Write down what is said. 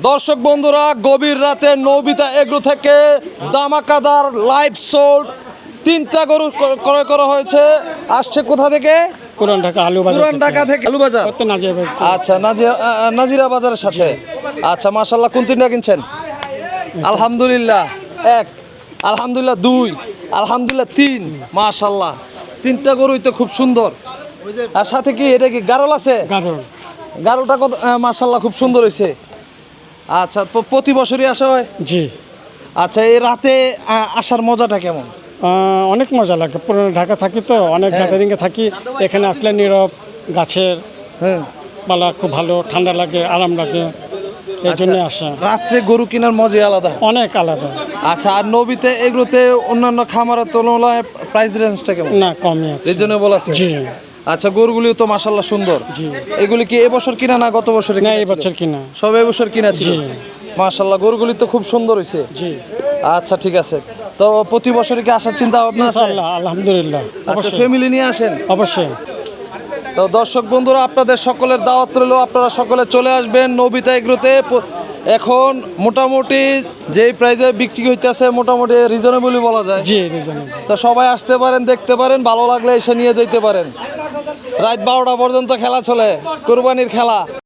দর্শক বন্ধুরা, গভীর রাতে নবিতা এগ্রো থেকে দামাকাদার লাইভ সোল্ড 3টা গরু ক্রয় করা হয়েছে। আসছে কোথা থেকে? পুরান ঢাকা আলুবাজার পুরান ঢাকা থেকে আলুবাজার। আচ্ছা, নাজিরা বাজারের সাথে। আচ্ছা, মাশাআল্লাহ। কোন 3টা কিনছেন? আলহামদুলিল্লাহ 1, আলহামদুলিল্লাহ 2, আলহামদুলিল্লাহ 3। মাশাআল্লাহ, 3টা গরুই তো খুব সুন্দর। আর সাথে কি এটা কি গারল আছে? গারলটা কত? মাশাআল্লাহ, খুব সুন্দর হয়েছে। আচ্ছা, প্রতি বছরই আসা হয়? জি। আচ্ছা, এই রাতে আসার মজাটা কেমন? অনেক মজা লাগে। পুরান ঢাকা থাকি তো, অনেক গ্যাদারিংয়ে থাকি। এখানে আসলে নীরব, গাছের পালা খুব ভালো, ঠান্ডা লাগে, আরাম লাগে, এই জন্য আসা। রাত্রে গরু কেনার মজাই আলাদা, অনেক আলাদা। আচ্ছা, আর নবীতে এগুলোতে অন্যান্য খামারের তুলনায় প্রাইস রেঞ্জটা কেমন? না, কমই আছে। এই জন্য বলেছে। জি। আচ্ছা, গরুগুলিও তো মাশাআল্লাহ সুন্দর। জি। এগুলি কি এবছর কিনা না গত বছরে? না, এই বছর কিনা। সব এবছর কিনা ছিল। জি। মাশাআল্লাহ, গরুগুলি তো খুব সুন্দর হয়েছে। জি। আচ্ছা, ঠিক আছে। তো প্রতি বছরই কি আসার চিন্তা ভাবনা আছে? ইনশাআল্লাহ, আলহামদুলিল্লাহ। আচ্ছা, অবশ্যই। ফ্যামিলি নিয়ে আসেন? অবশ্যই। তো দর্শক বন্ধুরা, আপনাদের সকলের দাওয়াত রইল। আপনারা সকলে চলে আসবেন নবিতা এগ্রোতে। এখন মোটামুটি যেই প্রাইসে বিক্রি হইতেছে মোটামুটি রিজনেবলই বলা যায়। জি, রিজনেবল। তো সবাই আসতে পারেন, দেখতে পারেন, ভালো লাগলে এসে নিয়ে যেতে পারেন। রাত 12টা পর্যন্ত খেলা চলে, কুরবানির খেলা।